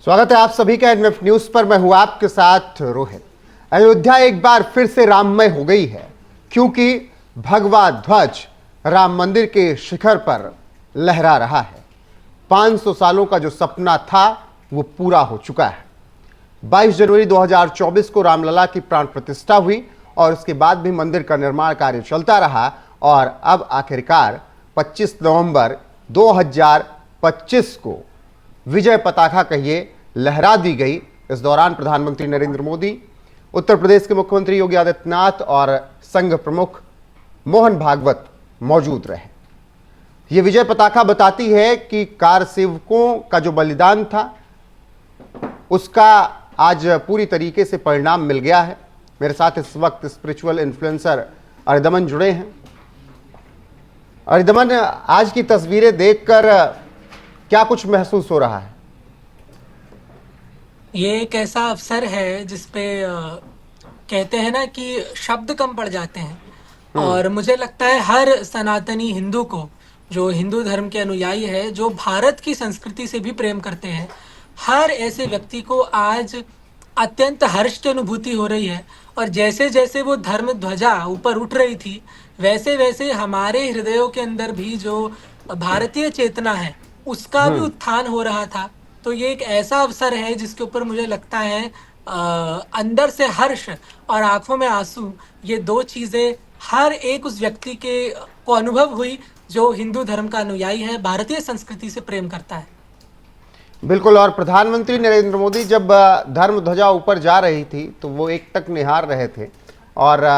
स्वागत है आप सभी का एनएफ न्यूज पर। मैं हूं आपके साथ रोहित। अयोध्या एक बार फिर से राममय हो गई है क्योंकि भगवा ध्वज राम मंदिर के शिखर पर लहरा रहा है। 500 सालों का जो सपना था वो पूरा हो चुका है। 22 जनवरी 2024 को रामलला की प्राण प्रतिष्ठा हुई और उसके बाद भी मंदिर का निर्माण कार्य चलता रहा और अब आखिरकार 25 नवंबर 2025 को विजय पताका कहिए लहरा दी गई। इस दौरान प्रधानमंत्री नरेंद्र मोदी, उत्तर प्रदेश के मुख्यमंत्री योगी आदित्यनाथ और संघ प्रमुख मोहन भागवत मौजूद रहे। यह विजय पताका बताती है कि कार सेवकों का जो बलिदान था उसका आज पूरी तरीके से परिणाम मिल गया है। मेरे साथ इस वक्त स्पिरिचुअल इन्फ्लुएंसर अरिदमन जुड़े हैं। अरिदमन, आज की तस्वीरें देखकर क्या कुछ महसूस हो रहा है? ये एक ऐसा अवसर है जिसपे कहते हैं ना कि शब्द कम पड़ जाते हैं। और मुझे लगता है हर सनातनी हिंदू को, जो हिंदू धर्म के अनुयायी है, जो भारत की संस्कृति से भी प्रेम करते हैं, हर ऐसे व्यक्ति को आज अत्यंत हर्ष की अनुभूति हो रही है। और जैसे जैसे वो धर्म ध्वजा ऊपर उठ रही थी, वैसे वैसे हमारे हृदयों के अंदर भी जो भारतीय चेतना है उसका भी उत्थान हो रहा था। तो ये एक ऐसा अवसर है जिसके ऊपर मुझे लगता है अंदर से हर्ष और आंखों में आंसू, ये दो चीजें हर एक उस व्यक्ति के को अनुभव हुई जो हिंदू धर्म का अनुयायी है, भारतीय संस्कृति से प्रेम करता है। बिल्कुल। और प्रधानमंत्री नरेंद्र मोदी जब धर्म ध्वजा ऊपर जा रही थी तो वो एक टक निहार रहे थे और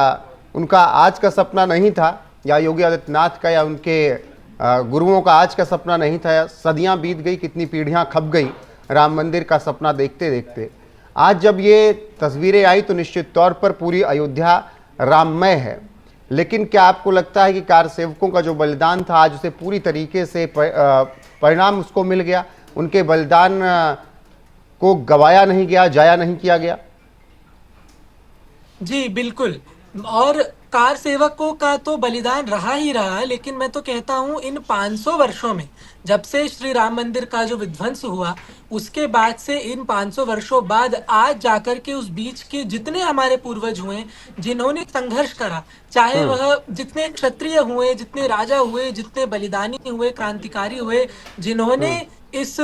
उनका आज का सपना नहीं था, या योगी आदित्यनाथ का या उनके गुरुओं का आज का सपना नहीं था। सदियां बीत गई, कितनी पीढ़ियां खप गई राम मंदिर का सपना देखते देखते। आज जब ये तस्वीरें आई तो निश्चित तौर पर पूरी अयोध्या राममय है। लेकिन क्या आपको लगता है कि कार सेवकों का जो बलिदान था आज उसे पूरी तरीके से परिणाम उसको मिल गया, उनके बलिदान को गवाया नहीं गया, जाया नहीं किया गया? जी बिल्कुल। और कार सेवकों का तो बलिदान रहा ही रहा, लेकिन मैं तो कहता हूं इन 500 वर्षों में, जब से श्री राम मंदिर का जो विध्वंस हुआ उसके बाद से, इन 500 वर्षों बाद आज जाकर के उस बीच के जितने हमारे पूर्वज हुए जिन्होंने संघर्ष करा, चाहे वह जितने क्षत्रिय हुए, जितने राजा हुए, जितने बलिदानी हुए, क्रांतिकारी हुए, जिन्होंने इस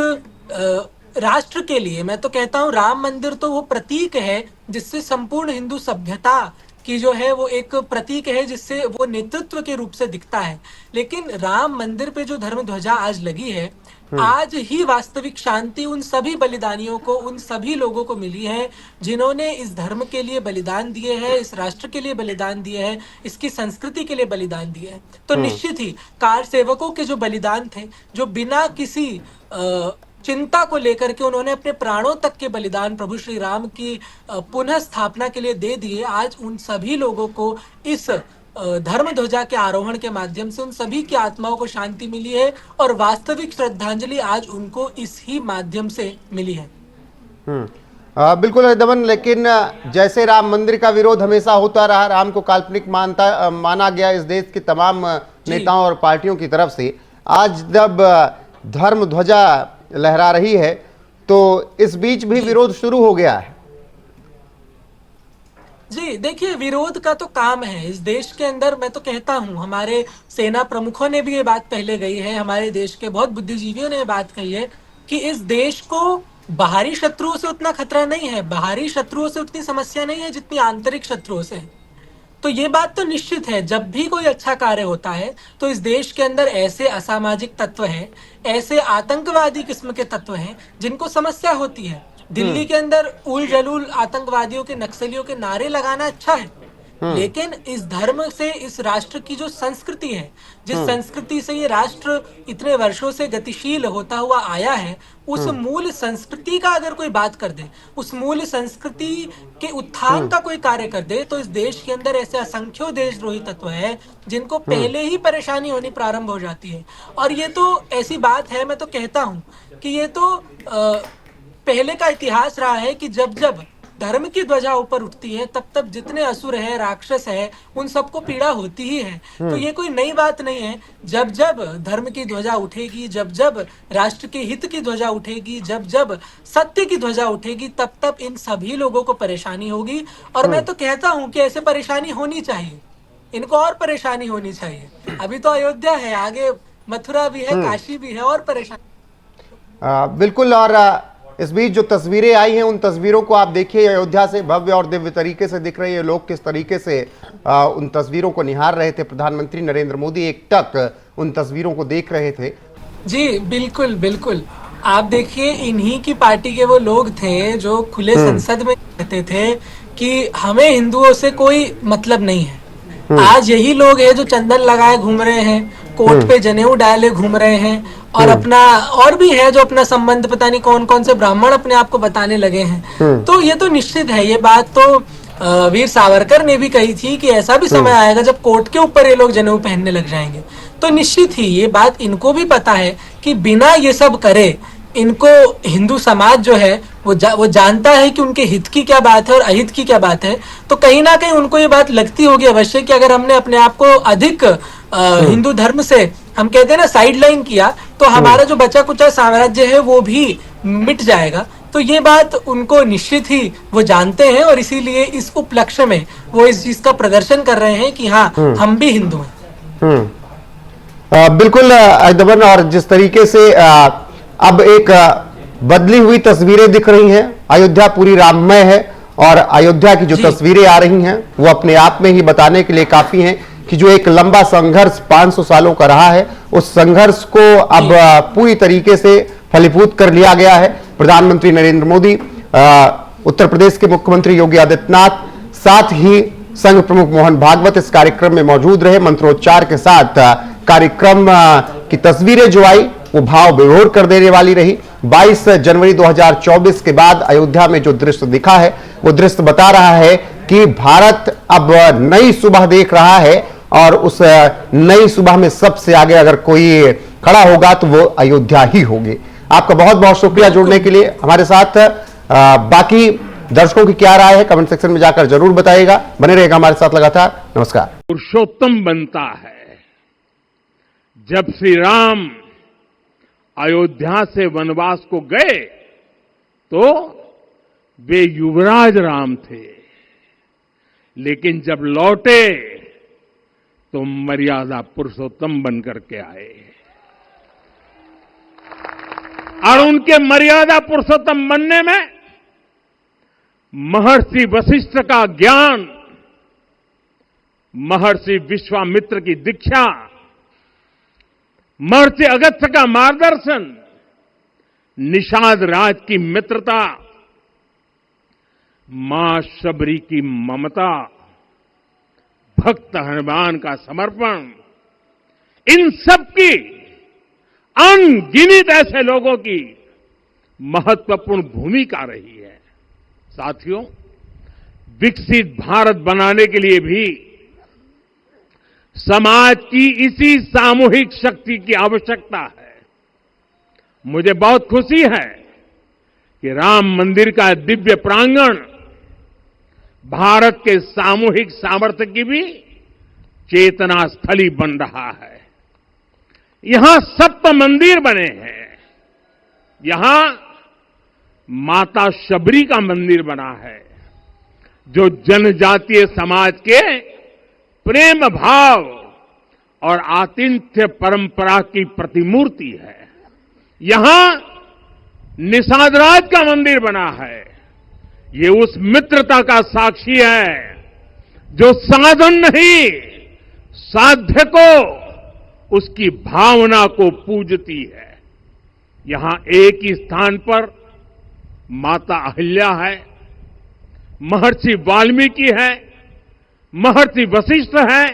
राष्ट्र के लिए, मैं तो कहता हूँ राम मंदिर तो वो प्रतीक है जिससे संपूर्ण हिंदू सभ्यता की जो है वो एक प्रतीक है, जिससे वो नेतृत्व के रूप से दिखता है। लेकिन राम मंदिर पे जो धर्म ध्वजा आज लगी है, आज ही वास्तविक शांति उन सभी बलिदानियों को, उन सभी लोगों को मिली है जिन्होंने इस धर्म के लिए बलिदान दिए हैं, इस राष्ट्र के लिए बलिदान दिए हैं, इसकी संस्कृति के लिए बलिदान दिए हैं। तो निश्चित ही कार सेवकों के जो बलिदान थे, जो बिना किसी चिंता को लेकर के उन्होंने अपने प्राणों तक के बलिदान प्रभु श्री राम की पुनः स्थापना के लिए दे दिए, आज उन सभी लोगों को इस धर्म ध्वजा के आरोहण के माध्यम से उन सभी की आत्माओं को शांति मिली है और वास्तविक श्रद्धांजलि आज उनको इस ही माध्यम से मिली है। बिल्कुल दमन। लेकिन जैसे राम मंदिर का विरोध हमेशा होता रहा, राम को काल्पनिक माना गया इस देश के तमाम नेताओं और पार्टियों की तरफ से, आज जब धर्म ध्वजा लहरा रही है तो इस बीच भी विरोध शुरू हो गया है। जी देखिए, विरोध का तो काम है इस देश के अंदर। मैं तो कहता हूं हमारे सेना प्रमुखों ने भी ये बात पहले कही है, हमारे देश के बहुत बुद्धिजीवियों ने ये बात कही है कि इस देश को बाहरी शत्रुओं से उतना खतरा नहीं है, बाहरी शत्रुओं से उतनी समस्या नहीं है जितनी आंतरिक शत्रुओं से है। तो ये बात तो निश्चित है, जब भी कोई अच्छा कार्य होता है तो इस देश के अंदर ऐसे असामाजिक तत्व हैं, ऐसे आतंकवादी किस्म के तत्व हैं जिनको समस्या होती है। दिल्ली के अंदर उल जलूल आतंकवादियों के, नक्सलियों के नारे लगाना अच्छा है, लेकिन इस धर्म से, इस राष्ट्र की जो संस्कृति है, जिस संस्कृति से ये राष्ट्र इतने वर्षों से गतिशील होता हुआ आया है, उस मूल संस्कृति का अगर कोई बात कर दे, उस मूल संस्कृति के उत्थान का कोई कार्य कर दे, तो इस देश के अंदर ऐसे असंख्यों देशद्रोही तत्व है जिनको पहले ही परेशानी होनी प्रारंभ हो जाती है। और ये तो ऐसी बात है, मैं तो कहता हूं कि ये तो पहले का इतिहास रहा है कि जब जब धर्म की ध्वजा ऊपर उठती है तब तब जितने असुर है, राक्षस है, उन सबको पीड़ा होती ही है। तो ये कोई नई बात नहीं है। जब जब धर्म की ध्वजा उठेगी, जब जब राष्ट्र के हित की ध्वजा उठेगी, जब जब सत्य की ध्वजा उठेगी, तब तब इन सभी लोगों को परेशानी होगी। और मैं तो कहता हूं कि ऐसे परेशानी होनी चाहिए, इनको और परेशानी होनी चाहिए। अभी तो अयोध्या है, आगे मथुरा भी है, काशी भी है, और परेशानी। बिल्कुल। और इस बीच जो तस्वीरें आई हैं, उन तस्वीरों को आप देखिए, अयोध्या से भव्य और दिव्य तरीके से दिख रही है। लोग किस तरीके से उन तस्वीरों को निहार रहे थे। प्रधानमंत्री नरेंद्र मोदी एकटक उन तस्वीरों को देख रहे थे। जी बिल्कुल बिल्कुल। आप देखिए, इन्हीं की पार्टी के वो लोग थे जो खुले संसद में कहते थे कि हमें हिंदुओं से कोई मतलब नहीं है। आज यही लोग हैं जो चंदन लगाए घूम रहे हैं, कोट पे जनेऊ डाले घूम रहे हैं, और अपना, और भी है जो अपना संबंध पता नहीं कौन कौन से ब्राह्मण अपने आप को बताने लगे हैं। तो ये तो निश्चित है, ये बात तो वीर सावरकर ने भी कही थी कि ऐसा भी समय आएगा जब कोट के ऊपर ये लोग जनेऊ पहनने लग जाएंगे। तो निश्चित ही ये बात इनको भी पता है कि बिना ये सब करे इनको हिंदू समाज जो है वो जानता है कि उनके हित की क्या बात है और अहित की क्या बात है। तो कहीं ना कहीं उनको ये बात लगती होगी अवश्य कि अगर हमने अपने आप को अधिक हिंदू धर्म से, हम कहते हैं ना, साइडलाइन किया, तो हमारा जो बचा कुचा साम्राज्य है वो भी मिट जाएगा। तो ये बात उनको निश्चित ही वो जानते हैं, और इसीलिए इस उपलक्ष्य में वो इस चीज का प्रदर्शन कर रहे हैं कि हाँ, हम भी हिंदू हैं। बिल्कुल दमन। और जिस तरीके से अब एक बदली हुई तस्वीरें दिख रही हैं, अयोध्या पूरी राममय है, और अयोध्या की जो तस्वीरें आ रही हैं वो अपने आप में ही बताने के लिए काफी हैं कि जो एक लंबा संघर्ष 500 सालों का रहा है, उस संघर्ष को अब पूरी तरीके से फलीभूत कर लिया गया है। प्रधानमंत्री नरेंद्र मोदी, उत्तर प्रदेश के मुख्यमंत्री योगी आदित्यनाथ, साथ ही संघ प्रमुख मोहन भागवत इस कार्यक्रम में मौजूद रहे। मंत्रोच्चार के साथ कार्यक्रम की तस्वीरें जो आई वो भाव विभोर कर देने वाली रही। 22 जनवरी 2024 के बाद अयोध्या में जो दृश्य दिखा है वो दृश्य बता रहा है कि भारत अब नई सुबह देख रहा है, और उस नई सुबह में सबसे आगे अगर कोई खड़ा होगा तो वो अयोध्या ही होगी। आपका बहुत बहुत शुक्रिया जुड़ने के लिए हमारे साथ। बाकी दर्शकों की क्या राय है कमेंट सेक्शन में जाकर जरूर बताइएगा। बने रहेगा हमारे साथ लगातार। नमस्कार। पुरुषोत्तम बनता है जब श्री राम अयोध्या से वनवास को गए तो वे युवराज राम थे, लेकिन जब लौटे तो मर्यादा पुरुषोत्तम बनकर के आए, और उनके मर्यादा पुरुषोत्तम बनने में महर्षि वशिष्ठ का ज्ञान, महर्षि विश्वामित्र की दीक्षा, महर्षि अगस्त्य का मार्गदर्शन, निषाद राज की मित्रता, मां शबरी की ममता, भक्त हनुमान का समर्पण, इन सब की अनगिनत ऐसे लोगों की महत्वपूर्ण भूमिका रही है। साथियों, विकसित भारत बनाने के लिए भी समाज की इसी सामूहिक शक्ति की आवश्यकता है। मुझे बहुत खुशी है कि राम मंदिर का दिव्य प्रांगण भारत के सामूहिक सामर्थ्य की भी चेतना स्थली बन रहा है। यहां सप्त मंदिर बने हैं, यहां माता शबरी का मंदिर बना है, जो जनजातीय समाज के प्रेम भाव और आतिथ्य परंपरा की प्रतिमूर्ति है। यहां निषादराज का मंदिर बना है, ये उस मित्रता का साक्षी है जो साधन नहीं, साध्य को, उसकी भावना को पूजती है। यहां एक ही स्थान पर माता अहिल्या है, महर्षि वाल्मीकि है, महर्षि वशिष्ठ है,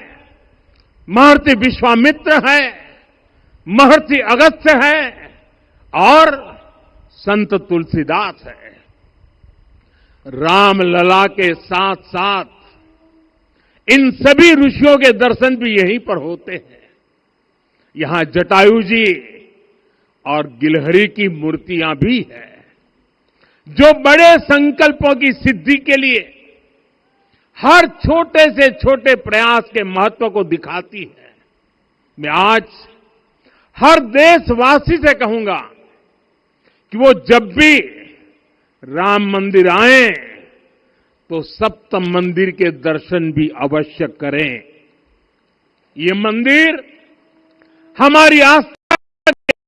महर्षि विश्वामित्र है, महर्षि अगस्त्य है, और संत तुलसीदास है। रामलला के साथ साथ इन सभी ऋषियों के दर्शन भी यहीं पर होते हैं। यहां जटायु जी और गिलहरी की मूर्तियां भी है। जो बड़े संकल्पों की सिद्धि के लिए हर छोटे से छोटे प्रयास के महत्व को दिखाती है। मैं आज हर देशवासी से कहूंगा कि वो जब भी राम मंदिर आए तो सप्त मंदिर के दर्शन भी अवश्य करें। ये मंदिर हमारी आस्था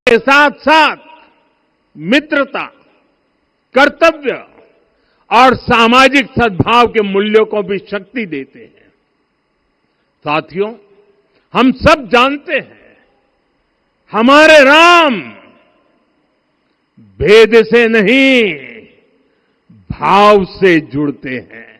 के साथ साथ मित्रता, कर्तव्य और सामाजिक सद्भाव के मूल्यों को भी शक्ति देते हैं। साथियों, हम सब जानते हैं हमारे राम भेद से नहीं भाव से जुड़ते हैं।